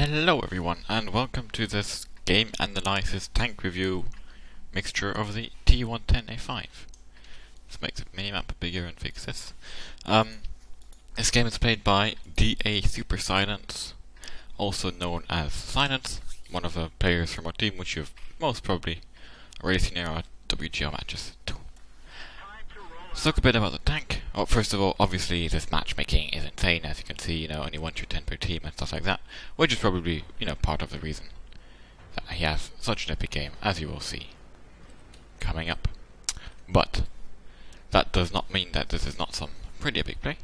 Hello everyone, and welcome to this game analysis tank review mixture of the T110E5. Let's make the minimap bigger and fix this. This game is played by DA Super Silence, also known as Silence, one of the players from our team, which you've most probably already seen in our WGL matches too. Let's talk a bit about the tank. Oh, first of all, obviously this matchmaking is insane, as you can see, only 1 through 10 per team and stuff like that, which is probably, part of the reason that he has such an epic game, as you will see coming up. But that does not mean that this is not some pretty epic play,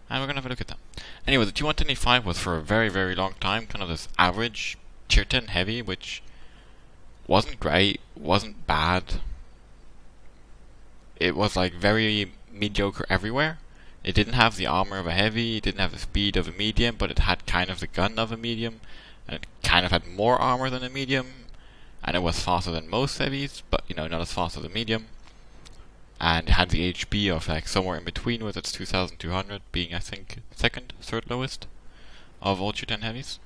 and we're gonna have a look at that. Anyway, the T110E5 was for a very, very long time kind of this average tier 10 heavy, which wasn't great, wasn't bad. It was like very mediocre everywhere. It didn't have the armor of a heavy, it didn't have the speed of a medium, but it had kind of the gun of a medium, and it kind of had more armor than a medium, and it was faster than most heavies, but not as fast as a medium. And it had the HP of like somewhere in between, with its 2200 being, I think, third lowest of all tier 10 heavies.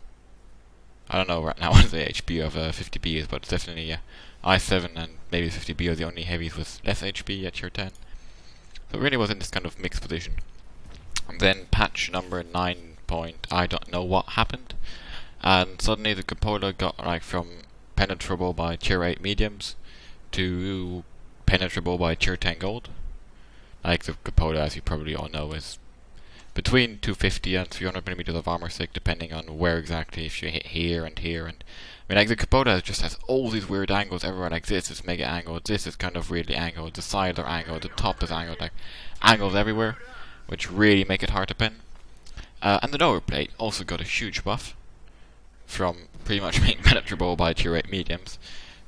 I don't know right now what the HP of 50B is, but it's definitely I7 and maybe 50B are the only heavies with less HP at tier 10. So it really was in this kind of mixed position. And then patch number 9 point, I don't know what happened, and suddenly the cupola got like from penetrable by tier 8 mediums to penetrable by tier 10 gold. Like the cupola, as you probably all know, is between 250 and 300 millimeters of armor thick, depending on where exactly, if you hit here and here. And I mean, like the cupola just has all these weird angles everywhere. Like this is mega angled, this is kind of weirdly angled, the sides are angled, the top is angled, like angles everywhere, which really make it hard to pin. And the lower plate also got a huge buff from pretty much being penetrable by tier 8 mediums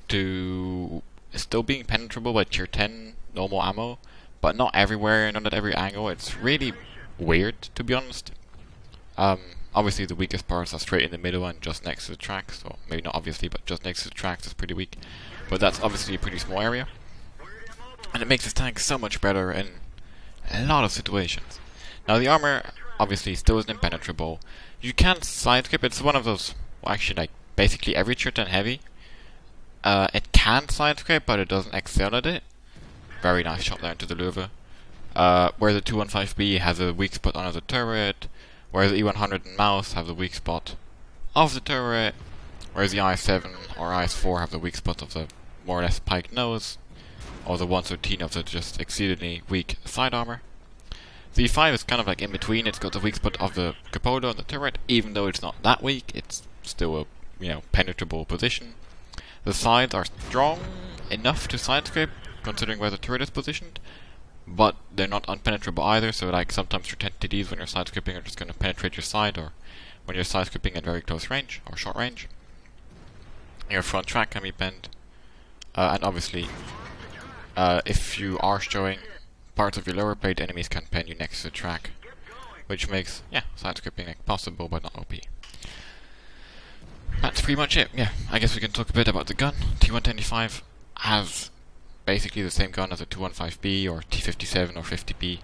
to still being penetrable by tier 10 normal ammo, but not everywhere, not at every angle. It's really weird, to be honest. Obviously the weakest parts are straight in the middle and just next to the tracks, or maybe not obviously, but just next to the tracks is pretty weak. But that's obviously a pretty small area, and it makes this tank so much better in a lot of situations. Now the armor obviously still isn't impenetrable. You can side skip. It's one of those, well, actually, like basically every tier 10 heavy, it can side skip, but it doesn't excel at it. Very nice shot there into the Louvre. Where the 215B has a weak spot under the turret, whereas the E100 and Mouse have the weak spot of the turret, whereas the I7 or IS4 have the weak spot of the more or less piked nose, or the 113 of the just exceedingly weak side armor. The E5 is kind of like in between. It's got the weak spot of the cupola on the turret, even though it's not that weak, it's still a penetrable position. The sides are strong enough to side scrape, considering where the turret is positioned, but they're not unpenetrable either, so like sometimes your 10TDs when you're side scripting are just going to penetrate your side, or when you're side scripting at very close range, or short range. Your front track can be bent, and obviously, if you are showing parts of your lower plate, enemies can pen you next to the track, which makes, side scripting possible, but not OP. That's pretty much it. I guess we can talk a bit about the gun. T110E5 has basically the same gun as a 215B or T57 or 50B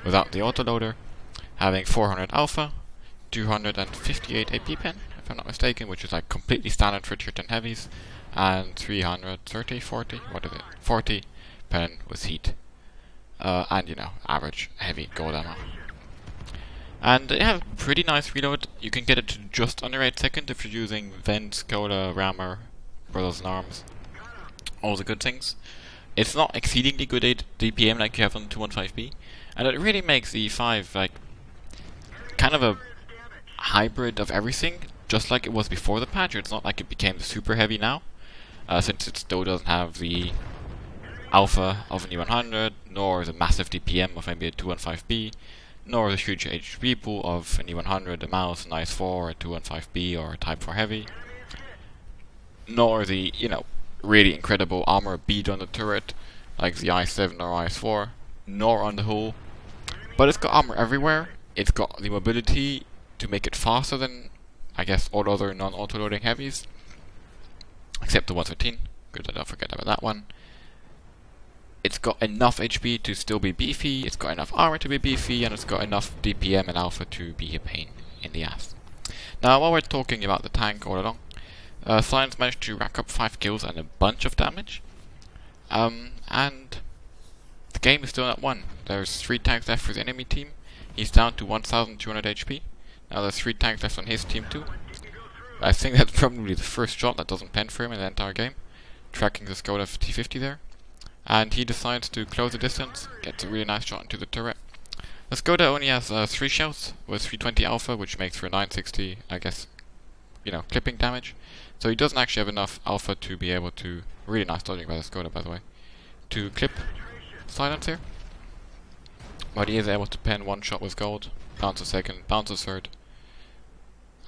without the autoloader, having 400 alpha, 258 AP pen, if I'm not mistaken, which is like completely standard for tier 10 heavies, and 40 pen with heat, and average heavy gold ammo. And it has pretty nice reload. You can get it to just under 8 seconds if you're using Vent, Cola, Rammer, Brothers in Arms, all the good things. It's not exceedingly good DPM like you have on 215B, and it really makes the E5 like kind of a hybrid of everything, just like it was before the patch. It's not like it became super heavy now, since it still doesn't have the alpha of an E100, nor the massive DPM of maybe a 215B, nor the huge HP pool of an E100, a Mouse, an IS4, a 215B, or a Type 4 Heavy, nor the, really incredible armor bead on the turret, like the I7 or IS4, nor on the hull. But it's got armor everywhere. It's got the mobility to make it faster than, I guess, all other non-autoloading heavies, except the 113, good, I don't forget about that one. It's got enough HP to still be beefy, it's got enough armor to be beefy, and it's got enough DPM and alpha to be a pain in the ass. Now, while we're talking about the tank all along, Science managed to rack up 5 kills and a bunch of damage. And the game is still not won. There's 3 tanks left for the enemy team. He's down to 1200 HP. Now there's 3 tanks left on his team too. I think that's probably the first shot that doesn't pen for him in the entire game. Tracking the Skoda T50 there. And he decides to close the distance, gets a really nice shot into the turret. The Skoda only has 3 shells with 320 alpha, which makes for 960, I guess, clipping damage. So he doesn't actually have enough alpha to be able to, really nice dodging by the Skoda by the way, to clip Silence here. But he is able to pen 1 shot with gold, bounce a second, bounce a third.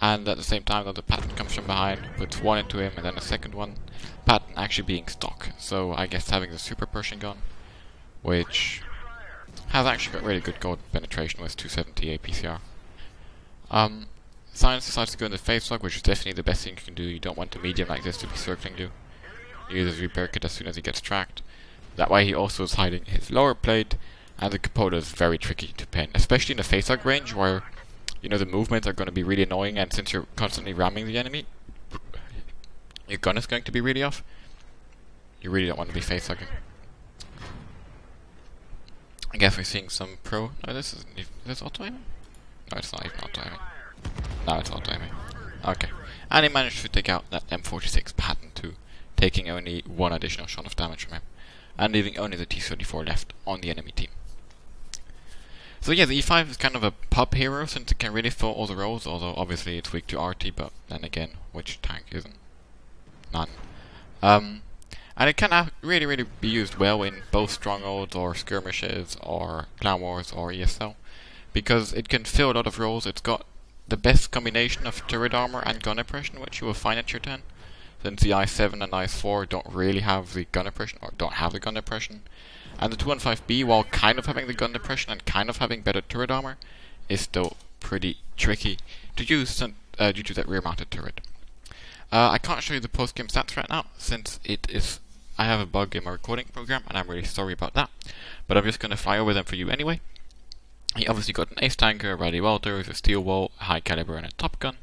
And at the same time the Patton comes from behind, puts 1 into him and then a second one. Patton actually being stock, so I guess having the super Pershing gun, which has actually got really good gold penetration with 270 APCR. Science decides to go in the face lock, which is definitely the best thing you can do. You don't want a medium like this to be circling you. He uses reperk it as soon as he gets tracked. That way he also is hiding his lower plate, and the cupola is very tricky to pen, especially in the face lock range where the movements are going to be really annoying, and since you're constantly ramming the enemy, your gun is going to be really off. You really don't want to be face logging. I guess we're seeing some pro. No, this isn't even. Is this auto aiming? No, it's not even auto aiming. No, it's auto aiming. Okay. And he managed to take out that M46 Patton too, taking only 1 additional shot of damage from him, and leaving only the T-34 left on the enemy team. So yeah, the E5 is kind of a pub hero since it can really fill all the roles, although obviously it's weak to RT, but then again, which tank isn't? None. And it can really be used well in both strongholds or skirmishes or clan wars or ESL, because it can fill a lot of roles. It's got the best combination of turret armor and gun oppression, which you will find at tier 10, since the i7 and i4 don't really have the gun oppression, or don't have the gun oppression. And the 215B, while kind of having the gun depression and kind of having better turret armor, is still pretty tricky to use due to that rear-mounted turret. I can't show you the post-game stats right now, since I have a bug in my recording program, and I'm really sorry about that. But I'm just going to fly over them for you anyway. He obviously got an ace tanker, a rally welder, a steel wall, a high caliber, and a top gun.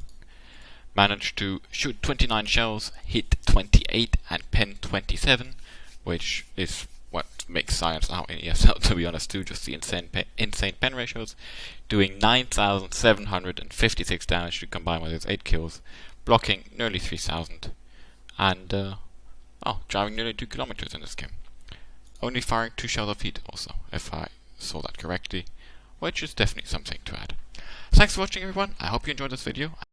Managed to shoot 29 shells, hit 28, and pen 27, which is what makes Science out in ESL, to be honest, too. Just the insane pen ratios, doing 9,756 damage to combine with his 8 kills, blocking nearly 3,000, and driving nearly 2 kilometers in this game. Only firing 2 shells of heat also, if I saw that correctly, which is definitely something to add. Thanks for watching, everyone. I hope you enjoyed this video.